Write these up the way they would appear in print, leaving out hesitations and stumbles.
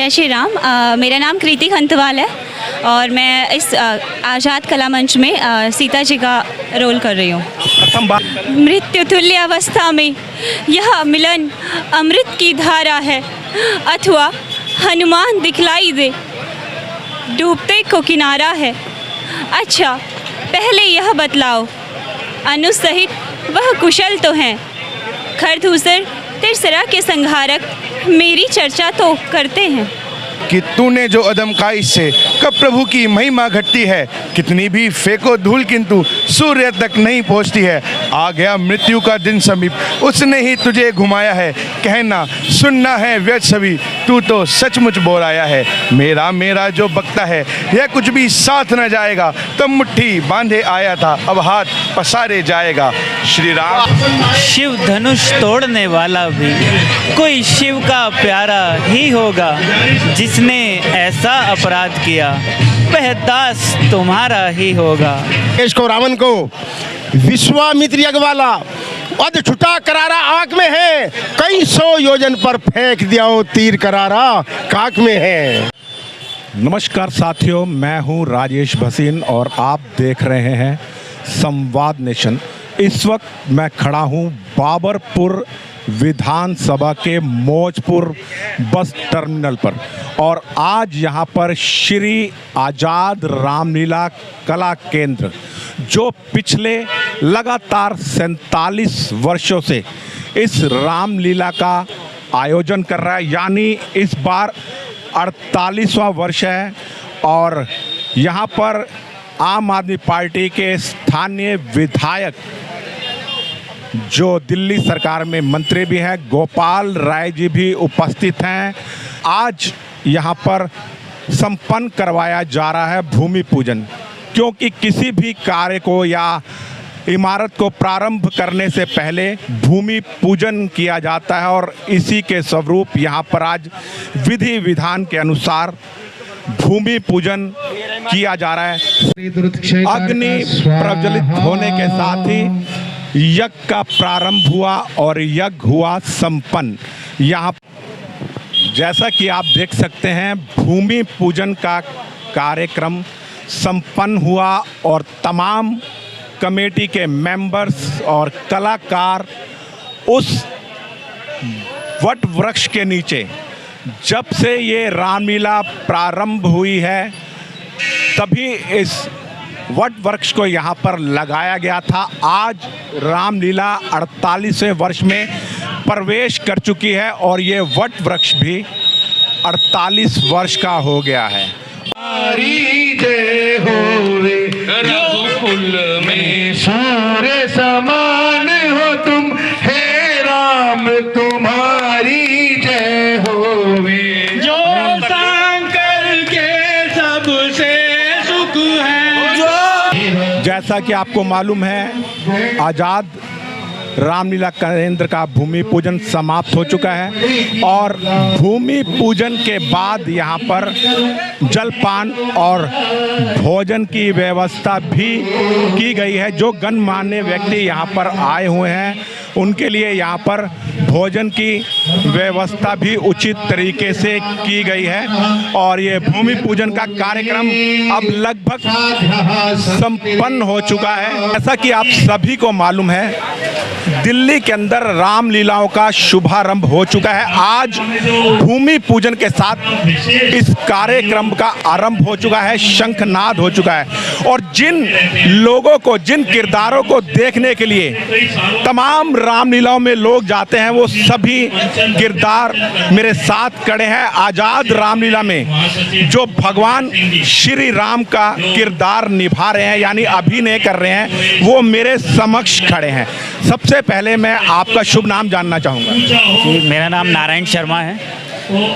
जय श्री राम। मेरा नाम कृति खंतवाल है और मैं इस आज़ाद कला मंच में सीता जी का रोल कर रही हूँ। प्रथम बार मृत्यु तुल्य अवस्था में यह मिलन अमृत की धारा है, अथवा हनुमान दिखलाई दे डूबते को किनारा है। अच्छा पहले यह बतलाओ, अनुसहित वह कुशल तो हैं, खरदूसर तिरसरा के संहारक मेरी चर्चा तो करते हैं कि तूने जो अदम काइश से कब प्रभु की महिमा घटती है, कितनी भी फेंको धूल किंतु सूर्य तक नहीं पहुंचती है। आ गया मृत्यु का दिन समीप, उसने ही तुझे घुमाया है, कहना सुनना है व्यर्थ सभी, तू तो सचमुच बोराया है। मेरा मेरा जो बकता है यह कुछ भी साथ न जाएगा, तब मुट्ठी बांधे आया था अब हाथ पसारे जाएगा। श्री राम। शिव धनुष तोड़ने वाला भी कोई शिव का प्यारा ही होगा, जिसने ऐसा अपराध किया वह दास तुम्हारा ही होगा। देश को रावण को विश्वामित्र यज्ञ वाला अध छुटा करारा आंख में है, कई सौ योजन पर फेंक दिया वो तीर करारा काक में है। नमस्कार साथियों, मैं हूं राजेश भसीन और आप देख रहे हैं संवाद नेशन। इस वक्त मैं खड़ा हूं बाबरपुर विधानसभा के मौजपुर बस टर्मिनल पर और आज यहां पर श्री आज़ाद रामलीला कला केंद्र जो पिछले लगातार 47 वर्षों से इस रामलीला का आयोजन कर रहा है, यानी इस बार 48वां वर्ष है। और यहां पर आम आदमी पार्टी के स्थानीय विधायक जो दिल्ली सरकार में मंत्री भी हैं, गोपाल राय जी भी उपस्थित हैं। आज यहाँ पर संपन्न करवाया जा रहा है भूमि पूजन, क्योंकि किसी भी कार्य को या इमारत को प्रारंभ करने से पहले भूमि पूजन किया जाता है और इसी के स्वरूप यहाँ पर आज विधि विधान के अनुसार भूमि पूजन किया जा रहा है। अग्नि प्रज्वलित होने के साथ ही यज्ञ का प्रारंभ हुआ और यज्ञ हुआ संपन्न। यहाँ जैसा कि आप देख सकते हैं भूमि पूजन का कार्यक्रम संपन्न हुआ और तमाम कमेटी के मेंबर्स और कलाकार उस वट वृक्ष के नीचे, जब से ये रामलीला प्रारंभ हुई है तभी इस वट वृक्ष को यहाँ पर लगाया गया था। आज रामलीला 48वें वर्ष में प्रवेश कर चुकी है और ये वट वृक्ष भी 48 वर्ष का हो गया है। जय हो रे रघुकुल में सूर्य समान हो तुम, हे राम तुम्हारी जय होवे। जो शंकर के सबसे सुख है। जैसा कि आपको मालूम है आज़ाद रामलीला केंद्र का भूमि पूजन समाप्त हो चुका है और भूमि पूजन के बाद यहाँ पर जलपान और भोजन की व्यवस्था भी की गई है। जो गणमान्य व्यक्ति यहाँ पर आए हुए हैं उनके लिए यहाँ पर भोजन की व्यवस्था भी उचित तरीके से की गई है और ये भूमि पूजन का कार्यक्रम अब लगभग संपन्न हो चुका है। जैसा कि आप सभी को मालूम है दिल्ली के अंदर रामलीलाओं का शुभारंभ हो चुका है। आज भूमि पूजन के साथ इस कार्यक्रम का आरंभ हो चुका है, शंखनाद हो चुका है और जिन लोगों को, जिन किरदारों को देखने के लिए तमाम रामलीलाओं में लोग जाते हैं वो सभी किरदार मेरे साथ खड़े हैं। आज़ाद रामलीला में जो भगवान श्री राम का किरदार निभा रहे हैं यानी अभिनय कर रहे हैं वो मेरे समक्ष खड़े हैं। सबसे पहले मैं आपका शुभ नाम जानना चाहूँगा। जी, मेरा नाम नारायण शर्मा है।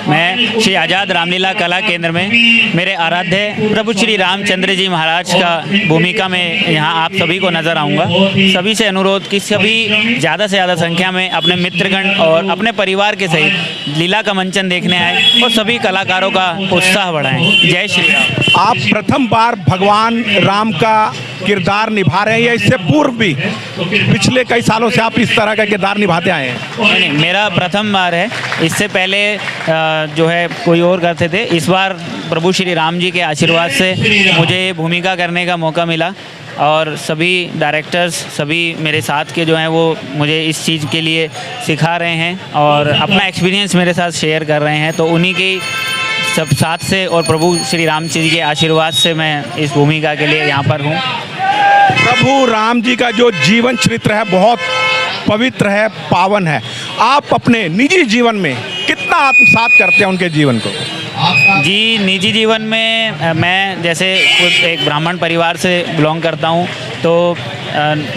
मैं श्री आज़ाद रामलीला कला केंद्र में मेरे आराध्य प्रभु श्री रामचंद्र जी महाराज का भूमिका में यहाँ आप सभी को नज़र आऊँगा। सभी से अनुरोध कि सभी ज़्यादा से ज़्यादा संख्या में अपने मित्रगण और अपने परिवार के सहित लीला का मंचन देखने आए और सभी कलाकारों का उत्साह बढ़ाएं। जय श्री राम। आप प्रथम बार भगवान राम का किरदार निभा रहे हैं या इससे पूर्व भी पिछले कई सालों से आप इस तरह का किरदार निभाते आए हैं? नहीं नहीं, मेरा प्रथम बार है। इससे पहले जो है कोई और करते थे। इस बार प्रभु श्री राम जी के आशीर्वाद से मुझे ये भूमिका करने का मौका मिला और सभी डायरेक्टर्स, सभी मेरे साथ के जो हैं वो मुझे इस चीज़ के लिए सिखा रहे हैं और अपना एक्सपीरियंस मेरे साथ शेयर कर रहे हैं। तो उन्हीं के सब साथ से और प्रभु श्री राम जी के आशीर्वाद से मैं इस भूमिका के लिए यहाँ पर हूँ। प्रभु राम जी का जो जीवन चरित्र है बहुत पवित्र है, पावन है। आप अपने निजी जीवन में कितना आत्मसात करते हैं उनके जीवन को? जी, निजी जीवन में मैं जैसे खुद एक ब्राह्मण परिवार से बिलोंग करता हूँ, तो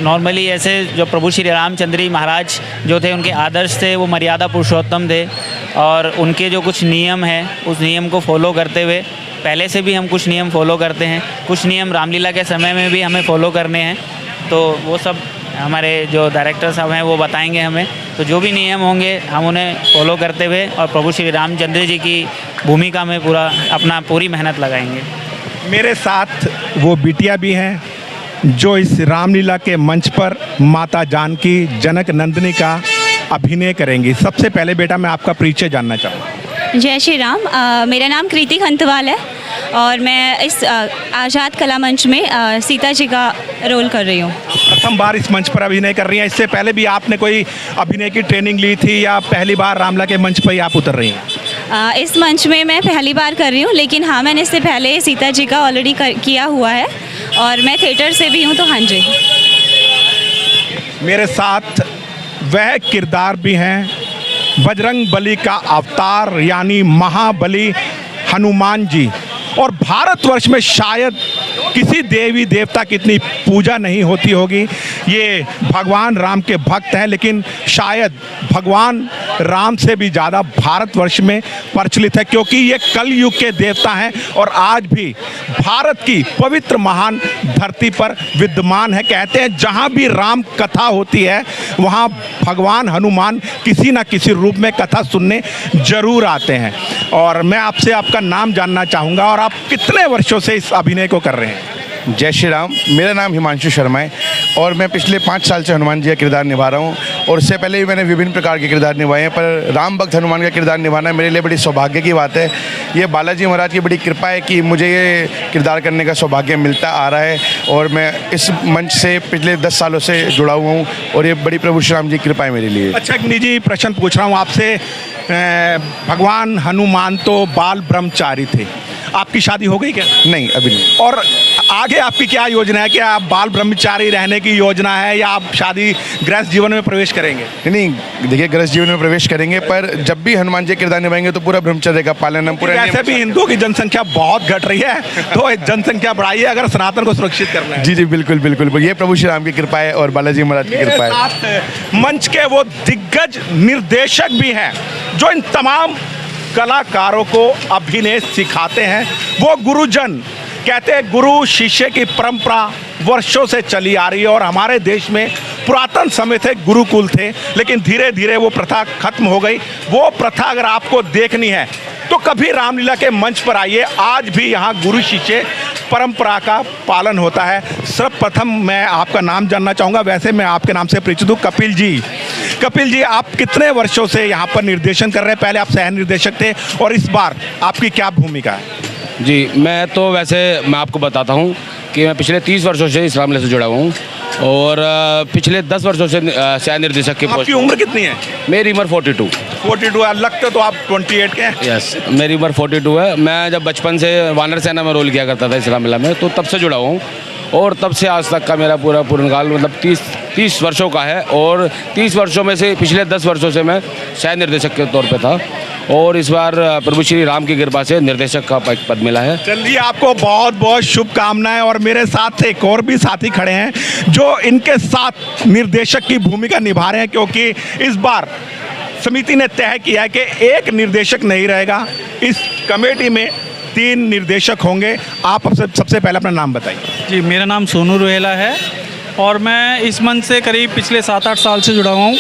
नॉर्मली ऐसे जो प्रभु श्री रामचंद्र जी महाराज जो थे उनके आदर्श थे, वो मर्यादा पुरुषोत्तम थे और उनके जो कुछ नियम हैं उस नियम को फॉलो करते हुए पहले से भी हम कुछ नियम फॉलो करते हैं। कुछ नियम रामलीला के समय में भी हमें फॉलो करने हैं, तो वो सब हमारे जो डायरेक्टर साहब हैं वो बताएंगे हमें। तो जो भी नियम होंगे हम उन्हें फॉलो करते हुए और प्रभु श्री रामचंद्र जी की भूमिका में पूरी मेहनत लगाएंगे। मेरे साथ वो बिटिया भी हैं जो इस रामलीला के मंच पर माता जानकी जनक नंदिनी का अभिनय करेंगी। सबसे पहले बेटा मैं आपका परिचय जानना चाहूँगा। जय श्री राम। मेरा नाम कृति खंतवाल है और मैं इस आज़ाद कला मंच में सीता जी का रोल कर रही हूँ। प्रथम बार इस मंच पर अभिनय कर रही हैं, इससे पहले भी आपने कोई अभिनय की ट्रेनिंग ली थी या पहली बार रामलीला के मंच पर ही आप उतर रही हैं? इस मंच में मैं पहली बार कर रही हूँ, लेकिन हाँ मैंने इससे पहले सीता जी का ऑलरेडी किया हुआ है और मैं थिएटर से भी हूँ, तो हाँ जी। मेरे साथ वह किरदार भी हैं बजरंग बली का अवतार यानी महाबली हनुमान जी। और भारतवर्ष में शायद किसी देवी देवता की इतनी पूजा नहीं होती होगी। ये भगवान राम के भक्त हैं, लेकिन शायद भगवान राम से भी ज़्यादा भारतवर्ष में प्रचलित है, क्योंकि ये कलयुग के देवता हैं और आज भी भारत की पवित्र महान धरती पर विद्यमान है। कहते हैं जहाँ भी राम कथा होती है वहाँ भगवान हनुमान किसी न किसी रूप में कथा सुनने जरूर आते हैं। और मैं आपसे आपका नाम जानना चाहूँगा और आप कितने वर्षों से इस अभिनय को कर रहे हैं? जय श्री राम। मेरा नाम हिमांशु शर्मा है और मैं पिछले 5 साल से हनुमान जी का किरदार निभा रहा हूँ और उससे पहले भी मैंने विभिन्न प्रकार के किरदार निभाए हैं, पर राम भक्त हनुमान का किरदार निभाना मेरे लिए बड़ी सौभाग्य की बात है। ये बालाजी महाराज की बड़ी कृपा है कि मुझे ये किरदार करने का सौभाग्य मिलता आ रहा है और मैं इस मंच से पिछले 10 सालों से जुड़ा हुआ हूँ और ये बड़ी प्रभु श्री राम जी की कृपा है मेरे लिए। अच्छा, एक निजी प्रश्न पूछ रहा हूँ आपसे। भगवान हनुमान तो बाल ब्रह्मचारी थे, आपकी शादी हो गई क्या? नहीं, अभी नहीं। और आगे आपकी क्या योजना है? क्या आप बाल ब्रह्मचारी रहने की योजना है या आप शादी गृहस्थ जीवन में प्रवेश करेंगे? नहीं, देखिए गृहस्थ जीवन में प्रवेश करेंगे, पर जब भी हनुमान जी किरदार निभाएंगे तो पूरा ब्रह्मचर्य का पालन हम पूरा। वैसे भी हिंदुओं की जनसंख्या बहुत घट रही है, तो जनसंख्या बढ़ाइए अगर सनातन को सुरक्षित करना है। जी जी बिल्कुल बिल्कुल, ये प्रभु श्री राम की कृपा है और बालाजी महाराज की कृपा है। साथ मंच के वो दिग्गज निर्देशक भी हैं जो इन तमाम कलाकारों को अभिनय सिखाते हैं। वो गुरुजन, कहते हैं गुरु शिष्य की परंपरा वर्षों से चली आ रही है और हमारे देश में पुरातन समय थे गुरुकुल थे, लेकिन धीरे धीरे वो प्रथा खत्म हो गई। वो प्रथा अगर आपको देखनी है तो कभी रामलीला के मंच पर आइए। आज भी यहाँ गुरु शिष्य परंपरा का पालन होता है। सर्वप्रथम मैं आपका नाम जानना चाहूँगा। वैसे मैं आपके नाम से परिचित हूँ, कपिल जी। कपिल जी, आप कितने वर्षों से यहाँ पर निर्देशन कर रहे हैं? पहले आप सह निर्देशक थे और इस बार आपकी क्या भूमिका है? जी, मैं तो वैसे मैं आपको बताता हूँ कि मैं पिछले 30 वर्षों से इस रामलीला से जुड़ा हुआ हूँ और पिछले 10 वर्षों से सह निर्देशक के पोस्ट। आपकी उम्र कितनी है? मेरी उम्र 42। 42 है, लगते तो आप 28 के हैं। यस, मेरी उम्र 42 है। मैं जब बचपन से वानर सेना में रोल किया करता था इस रामलीला में, तो तब से जुड़ा हुआ हूँ और तब से आज तक का मेरा पूरा पूर्णकाल मतलब 30 वर्षों का है और 30 वर्षों में से पिछले 10 वर्षों से मैं सह निर्देशक के तौर पे था और इस बार प्रभु श्री राम की कृपा से निर्देशक का पद मिला है। चलिए, आपको बहुत बहुत शुभकामनाएं। और मेरे साथ एक और भी साथी खड़े हैं जो इनके साथ निर्देशक की भूमिका निभा रहे हैं, क्योंकि इस बार समिति ने तय किया है कि एक निर्देशक नहीं रहेगा, इस कमेटी में 3 निर्देशक होंगे। आप सबसे पहले अपना नाम बताइए। जी, मेरा नाम सोनू रोहेला है और मैं इस मंच से करीब पिछले 7-8 साल से जुड़ा हुआ हूँ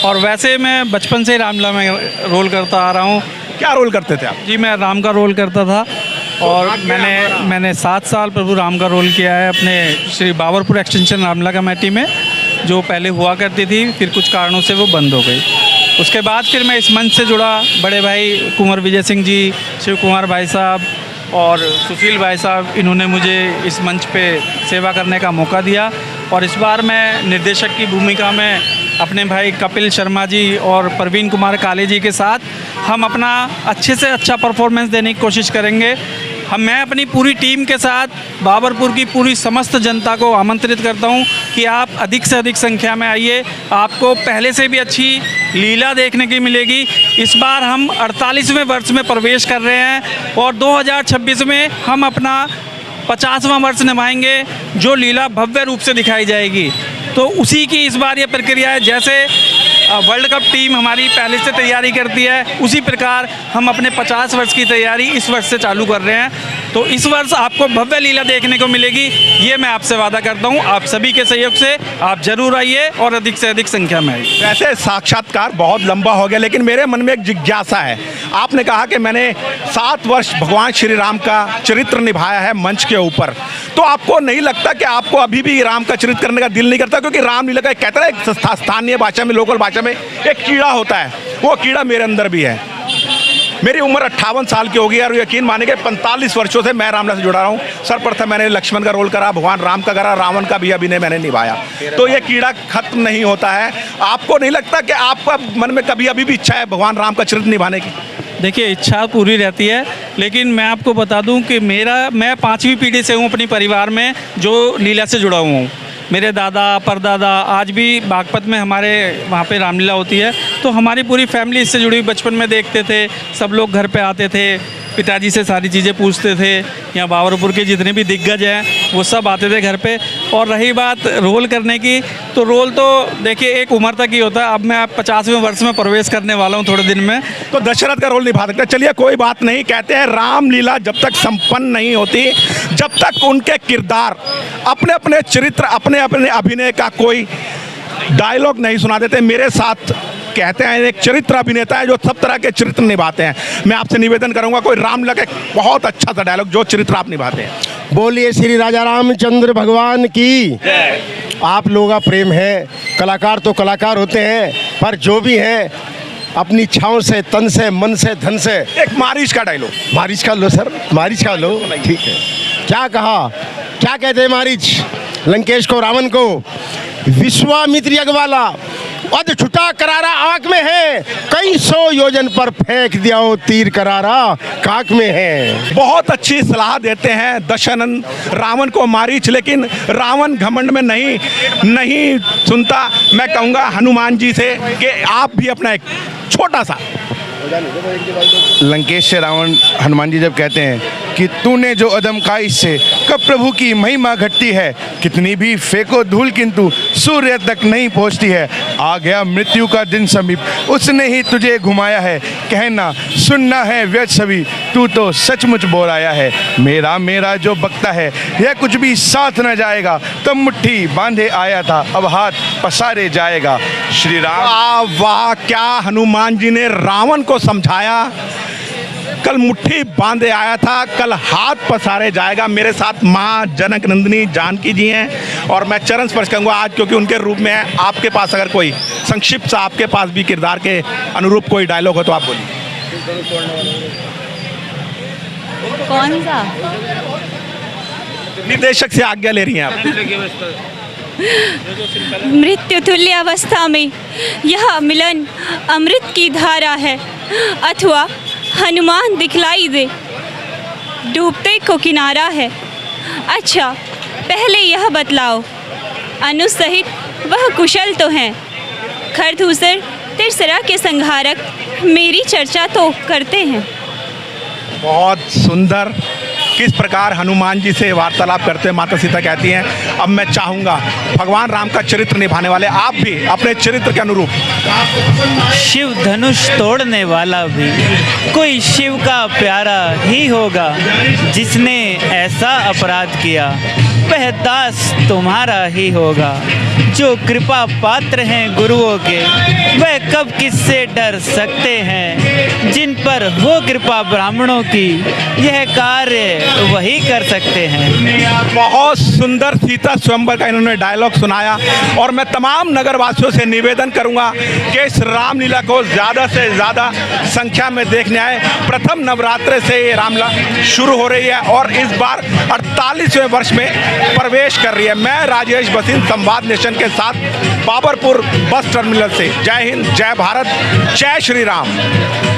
और वैसे मैं बचपन से रामलीला में रोल करता आ रहा हूँ। क्या रोल करते थे आप? जी, मैं राम का रोल करता था और मैंने 7 साल प्रभु राम का रोल किया है अपने श्री बाबरपुर एक्सटेंशन रामलीला कमेटी में, जो पहले हुआ करती थी, फिर कुछ कारणों से वो बंद हो गई। उसके बाद फिर मैं इस मंच से जुड़ा। बड़े भाई कुंवर विजय सिंह जी, शिव कुमार भाई साहब और सुशील भाई साहब, इन्होंने मुझे इस मंच पे सेवा करने का मौका दिया। और इस बार मैं निर्देशक की भूमिका में अपने भाई कपिल शर्मा जी और प्रवीण कुमार काले जी के साथ हम अपना अच्छे से अच्छा परफॉर्मेंस देने की कोशिश करेंगे। मैं अपनी पूरी टीम के साथ बाबरपुर की पूरी समस्त जनता को आमंत्रित करता हूं कि आप अधिक से अधिक संख्या में आइए। आपको पहले से भी अच्छी लीला देखने की मिलेगी। इस बार हम 48वें वर्ष में प्रवेश कर रहे हैं और 2026 में हम अपना 50वां वर्ष निभाएंगे, जो लीला भव्य रूप से दिखाई जाएगी। तो उसी की इस बार ये प्रक्रिया है। जैसे वर्ल्ड कप टीम हमारी पहले से तैयारी करती है, उसी प्रकार हम अपने 50 वर्ष की तैयारी इस वर्ष से चालू कर रहे हैं। तो इस वर्ष आपको भव्य लीला देखने को मिलेगी, ये मैं आपसे वादा करता हूँ। आप सभी के सहयोग से आप जरूर आइए और अधिक से अधिक संख्या में आइए। वैसे साक्षात्कार बहुत लंबा हो गया, लेकिन मेरे मन में एक जिज्ञासा है। आपने कहा कि मैंने 7 वर्ष भगवान श्री राम का चरित्र निभाया है मंच के ऊपर, तो आपको नहीं लगता कि आपको अभी भी राम का चरित्र करने का दिल नहीं करता? क्योंकि रामलीला का कहते हैं एक स्थानीय भाषा में, लोकल भाषा में एक कीड़ा होता है, वो कीड़ा मेरे अंदर भी है। मेरी उम्र 58 साल की होगी और यकीन माने कि 45 वर्षों से मैं रामलीला से जुड़ा रहा हूँ। सर्वप्रथम मैंने लक्ष्मण का रोल करा, भगवान राम का करा, रावण का भी अभिनय मैंने निभाया। तो ये कीड़ा खत्म नहीं होता है। आपको नहीं लगता कि आपका मन में कभी अभी भी इच्छा है भगवान राम का चरित्र निभाने की? देखिए, इच्छा पूरी रहती है, लेकिन मैं आपको बता दूं कि मैं 5वीं पीढ़ी से हूं अपनी परिवार में जो लीला से जुड़ा हुआ हूँ। मेरे दादा परदादा आज भी बागपत में हमारे वहाँ पे रामलीला होती है, तो हमारी पूरी फैमिली इससे जुड़ी। बचपन में देखते थे, सब लोग घर पे आते थे, पिताजी से सारी चीज़ें पूछते थे। यहाँ बाबरपुर के जितने भी दिग्गज हैं वो सब आते थे घर पे। और रही बात रोल करने की, तो रोल तो देखिए एक उम्र तक ही होता है। अब मैं 50वें वर्ष में प्रवेश करने वाला हूँ थोड़े दिन में, तो दशरथ का रोल निभा सकते हैं। चलिए कोई बात नहीं, कहते हैं रामलीला जब तक संपन्न नहीं होती, जब तक उनके किरदार अपने अपने चरित्र, अपने अपने अभिनय का कोई डायलॉग नहीं सुना देते। मेरे साथ कहते हैं एक चरित्र अभिनेता है जो सब तरह के चरित्र निभाते हैं। मैं आपसे निवेदन करूंगा कोई रामलीला का बहुत अच्छा सा डायलॉग जो चरित्र आप निभाते हैं। बोलिए श्री राजा रामचंद्र भगवान की। आप लोगों का प्रेम है। कलाकार तो कलाकार होते हैं, पर जो भी है अपनी इच्छाओं से, तन से, मन से, धन से। एक मारीच का डायलॉग। मारीच का लो सर, मारीच का लो। ठीक है, क्या कहा, क्या कहते हैं मारीच लंकेश को, रावण को? विश्वामित्र यज्ञ वाला अध छुटा करारा आंख में है, कई 100 योजन पर फेंक दिया हो तीर करारा काक में है। बहुत अच्छी सलाह देते हैं दशरथ रावण को मारीच, लेकिन रावण घमंड में नहीं सुनता। मैं कहूँगा हनुमान जी से कि आप भी अपना एक छोटा सा। लंकेश से रावण हनुमान जी जब कहते हैं कि तूने जो अदम का इससे कब प्रभु की महिमा घटती है, कितनी भी फेंको धूल किंतु सूर्य तक नहीं पहुंचती है। आ गया मृत्यु का दिन समीप, उसने ही तुझे घुमाया है। कहना सुनना है व्यर्थ सभी, तू तो सचमुच बोल आया है। मेरा मेरा जो बकता है यह कुछ भी साथ न जाएगा, तब मुट्ठी बांधे आया था अब हाथ पसारे जाएगा। श्री राम। वाह वाह, क्या हनुमान जी ने रावण को समझाया। कल मुट्ठी बांधे आया था, कल हाथ पसारे जाएगा। मेरे साथ माँ जनक नंदिनी जानकी जी हैं और मैं चरण स्पर्श करूँगा आज, क्योंकि उनके रूप में है। आपके पास अगर कोई संक्षिप्त सा आपके पास भी किरदार के अनुरूप कोई डायलॉग हो तो आप बोलिए। कौन सा? निर्देशक से आज्ञा ले रही हैं आप। मृत्यु तुल्य अवस्था में यह मिलन अमृत की धारा है, अथवा हनुमान दिखलाई दे डूबते को किनारा है। अच्छा पहले यह बतलाओ, अनुज सहित वह कुशल तो हैं, खरदूसर तिरसरा के संहारक मेरी चर्चा तो करते हैं। बहुत सुंदर, किस प्रकार हनुमान जी से वार्तालाप करते हैं। माता सीता कहती हैं अब मैं चाहूँगा भगवान राम का चरित्र निभाने वाले आप भी अपने चरित्र के अनुरूप। शिव धनुष तोड़ने वाला भी कोई शिव का प्यारा ही होगा, जिसने ऐसा अपराध किया वह दास तुम्हारा ही होगा। जो कृपा पात्र हैं गुरुओं के, वह कब किससे डर सकते हैं। जिन पर हो कृपा ब्राह्मणों की, यह कार्य वही कर सकते हैं। बहुत सुंदर सीता स्वयंवर का इन्होंने डायलॉग सुनाया और मैं तमाम नगरवासियों से निवेदन करूंगा कि इस रामलीला को ज़्यादा से ज़्यादा संख्या में देखने आए। प्रथम नवरात्र से ये रामलीला शुरू हो रही है और इस बार 48वें वर्ष में प्रवेश कर रही है। मैं राजेश भसीन, संवाद नेशन के साथ बाबरपुर बस टर्मिनल से। जय हिंद, जय भारत, जय श्री राम।